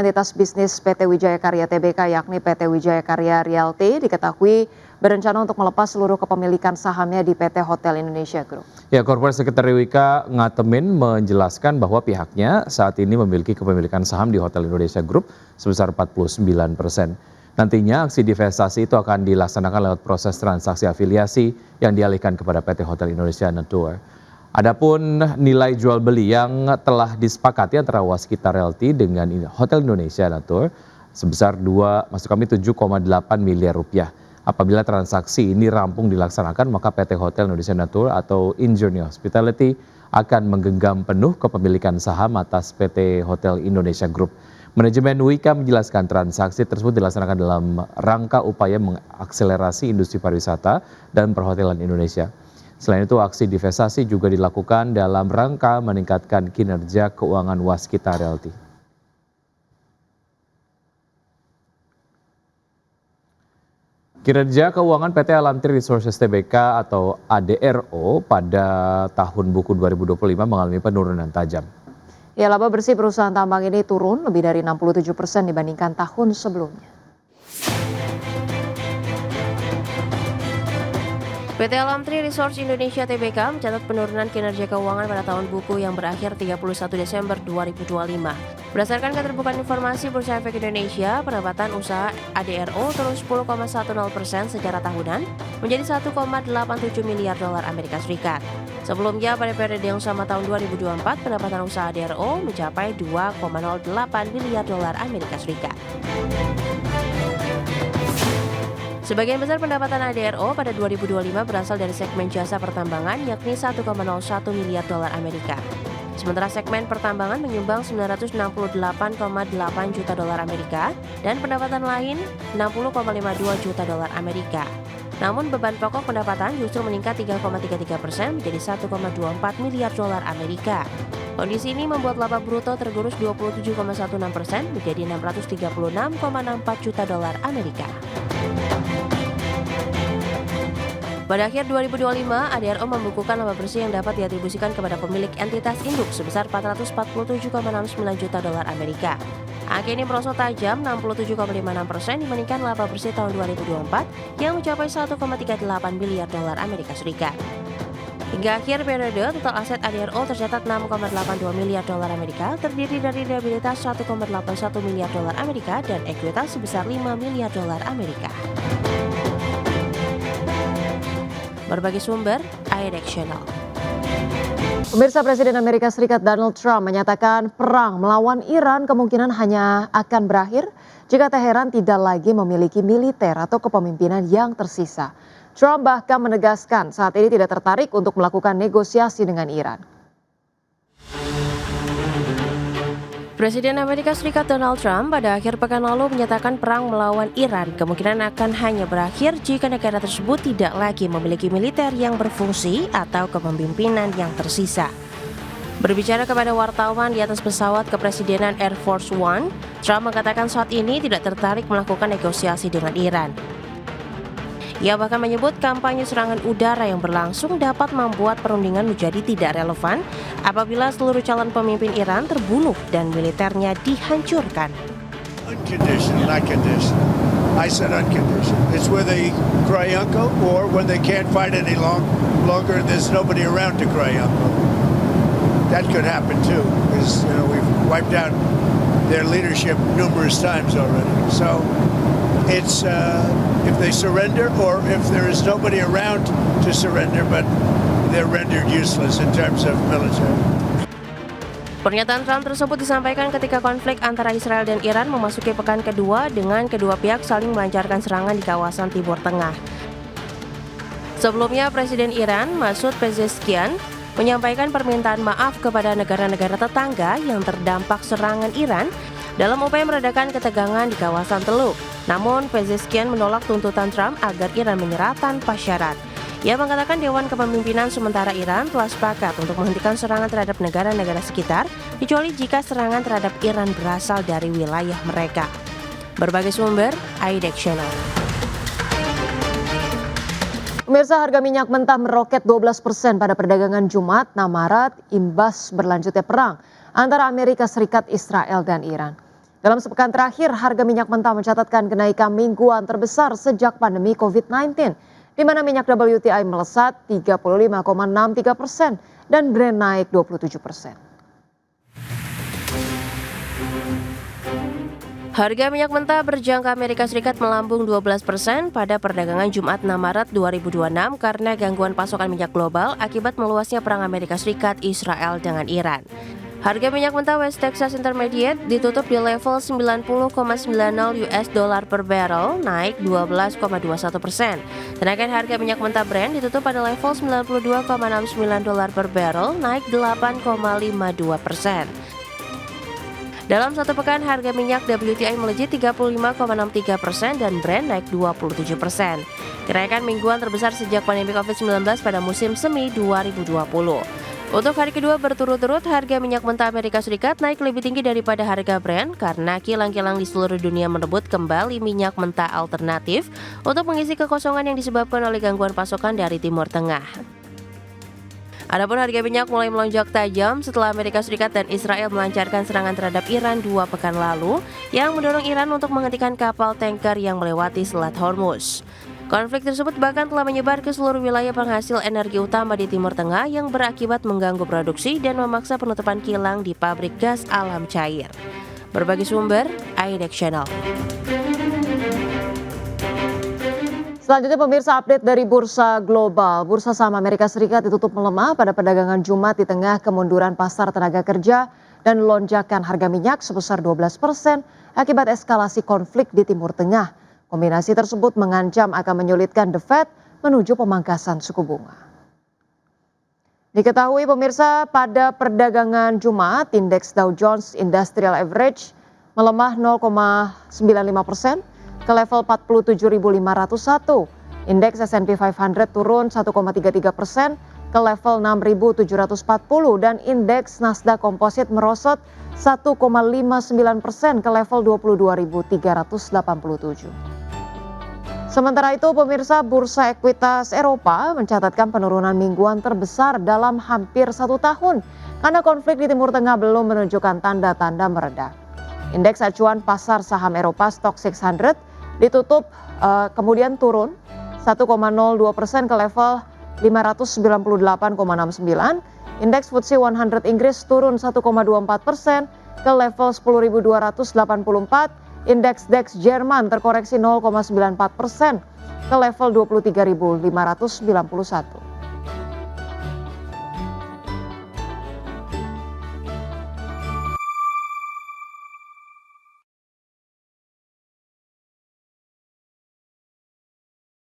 entitas bisnis PT Wijaya Karya Tbk yakni PT Wijaya Karya Realty diketahui berencana untuk melepas seluruh kepemilikan sahamnya di PT Hotel Indonesia Group. Ya, Korporat Sekretari Wika Ngatemin menjelaskan bahwa pihaknya saat ini memiliki kepemilikan saham di Hotel Indonesia Group sebesar 49%. Nantinya aksi divestasi itu akan dilaksanakan lewat proses transaksi afiliasi yang dialihkan kepada PT Hotel Indonesia Tour. Adapun nilai jual beli yang telah disepakati antara Waskita Realty dengan Hotel Indonesia Tour sebesar 7,8 miliar rupiah. Apabila transaksi ini rampung dilaksanakan, maka PT Hotel Indonesia Tour atau Injourney Hospitality akan menggenggam penuh kepemilikan saham atas PT Hotel Indonesia Group. Manajemen Wika menjelaskan transaksi tersebut dilaksanakan dalam rangka upaya mengakselerasi industri pariwisata dan perhotelan Indonesia. Selain itu, aksi divestasi juga dilakukan dalam rangka meningkatkan kinerja keuangan Waskita Realty. Kinerja keuangan PT Alamtri Resources Tbk atau ADRO pada tahun buku 2025 mengalami penurunan tajam. Ya, laba bersih perusahaan tambang ini turun lebih dari 67% dibandingkan tahun sebelumnya. PT Alamtri Resources Indonesia Tbk mencatat penurunan kinerja keuangan pada tahun buku yang berakhir 31 Desember 2025. Berdasarkan keterbukaan informasi Bursa Efek Indonesia, pendapatan usaha ADRO turun 10,10% secara tahunan menjadi 1,87 miliar dolar Amerika Serikat. Sebelumnya pada periode yang sama tahun 2024, pendapatan usaha ADRO mencapai 2,08 miliar dolar Amerika Serikat. Sebagian besar pendapatan ADRO pada 2025 berasal dari segmen jasa pertambangan yakni 1,01 miliar dolar Amerika. Sementara segmen pertambangan menyumbang 968,8 juta dolar Amerika dan pendapatan lain 60,52 juta dolar Amerika. Namun beban pokok pendapatan justru meningkat 3,33% menjadi 1,24 miliar dolar Amerika. Kondisi ini membuat laba bruto tergerus 27,16% menjadi 636,64 juta dolar Amerika. Pada akhir 2025, ADRO membukukan laba bersih yang dapat diatribusikan kepada pemilik entitas induk sebesar 447,69 juta dolar Amerika. Angka ini merosot tajam 67,56% dibandingkan laba bersih tahun 2024 yang mencapai 1,38 miliar dolar Amerika Serikat. Hingga akhir periode, total aset ADRO tercatat 6,82 miliar dolar Amerika, terdiri dari liabilitas 1,81 miliar dolar Amerika dan ekuitas sebesar 5 miliar dolar Amerika. Berbagai sumber, IDX Channel. Pemirsa, Presiden Amerika Serikat Donald Trump menyatakan perang melawan Iran kemungkinan hanya akan berakhir jika Teheran tidak lagi memiliki militer atau kepemimpinan yang tersisa. Trump bahkan menegaskan saat ini tidak tertarik untuk melakukan negosiasi dengan Iran. Presiden Amerika Serikat Donald Trump pada akhir pekan lalu menyatakan perang melawan Iran kemungkinan akan hanya berakhir jika negara tersebut tidak lagi memiliki militer yang berfungsi atau kepemimpinan yang tersisa. Berbicara kepada wartawan di atas pesawat kepresidenan Air Force One, Trump mengatakan saat ini tidak tertarik melakukan negosiasi dengan Iran. Ia bahkan menyebut kampanye serangan udara yang berlangsung dapat membuat perundingan menjadi tidak relevan apabila seluruh calon pemimpin Iran terbunuh dan militernya dihancurkan. Unconditional, not conditional. I said unconditional. It's where they cry uncle or when they can't fight any longer and there's nobody around to cry uncle. That could happen too because we've wiped out their leadership numerous times already. So it's if they surrender or if there is nobody around to surrender, but they're rendered useless in terms of military. Pernyataan Trump tersebut disampaikan ketika konflik antara Israel dan Iran memasuki pekan kedua dengan kedua pihak saling melancarkan serangan di kawasan Timur Tengah. Sebelumnya, Presiden Iran Masoud Pezeshkian menyampaikan permintaan maaf kepada negara-negara tetangga yang terdampak serangan Iran dalam upaya meredakan ketegangan di kawasan Teluk. Namun, Pezeshkian menolak tuntutan Trump agar Iran menyerah tanpa syarat. Ia mengatakan Dewan Kepemimpinan Sementara Iran telah sepakat untuk menghentikan serangan terhadap negara-negara sekitar, kecuali jika serangan terhadap Iran berasal dari wilayah mereka. Berbagai sumber, IDX Channel. Pemirsa, harga minyak mentah meroket 12% pada perdagangan Jumat 6 Maret imbas berlanjutnya perang antara Amerika Serikat, Israel, dan Iran. Dalam sepekan terakhir, harga minyak mentah mencatatkan kenaikan mingguan terbesar sejak pandemi COVID-19, di mana minyak WTI melesat 35,63% dan Brent naik 27%. Harga minyak mentah berjangka Amerika Serikat melambung 12% pada perdagangan Jumat 6 Maret 2026 karena gangguan pasokan minyak global akibat meluasnya perang Amerika Serikat Israel dengan Iran. Harga minyak mentah West Texas Intermediate ditutup di level 90,90 US dollar per barrel, naik 12,21%. Sedangkan harga minyak mentah Brent ditutup pada level 92,69 dolar per barrel, naik 8,52%. Dalam satu pekan, harga minyak WTI melejit 35,63% dan Brent naik 27%. Kenaikan mingguan terbesar sejak pandemi COVID-19 pada musim semi 2020. Untuk hari kedua berturut-turut, harga minyak mentah Amerika Serikat naik lebih tinggi daripada harga Brent karena kilang-kilang di seluruh dunia merebut kembali minyak mentah alternatif untuk mengisi kekosongan yang disebabkan oleh gangguan pasokan dari Timur Tengah. Adapun harga minyak mulai melonjak tajam setelah Amerika Serikat dan Israel melancarkan serangan terhadap Iran 2 pekan lalu yang mendorong Iran untuk menghentikan kapal tanker yang melewati Selat Hormuz. Konflik tersebut bahkan telah menyebar ke seluruh wilayah penghasil energi utama di Timur Tengah yang berakibat mengganggu produksi dan memaksa penutupan kilang di pabrik gas alam cair. Berbagai sumber, IDX Channel. Selanjutnya pemirsa, update dari Bursa Global. Bursa saham Amerika Serikat ditutup melemah pada perdagangan Jumat di tengah kemunduran pasar tenaga kerja dan lonjakan harga minyak sebesar 12% akibat eskalasi konflik di Timur Tengah. Kombinasi tersebut mengancam akan menyulitkan The Fed menuju pemangkasan suku bunga. Diketahui pemirsa, pada perdagangan Jumat, indeks Dow Jones Industrial Average melemah 0,95% ke level 47.501. Indeks S&P 500 turun 1,33% ke level 6.740 dan indeks Nasdaq Composite merosot 1,59% ke level 22.387. Sementara itu pemirsa, bursa ekuitas Eropa mencatatkan penurunan mingguan terbesar dalam hampir 1 tahun karena konflik di Timur Tengah belum menunjukkan tanda-tanda mereda. Indeks acuan pasar saham Eropa Stoxx 600 ditutup kemudian turun 1,02% ke level 598,69. Indeks FTSE 100 Inggris turun 1,24% ke level 10.284. Indeks DAX Jerman terkoreksi 0,94% ke level 23.591.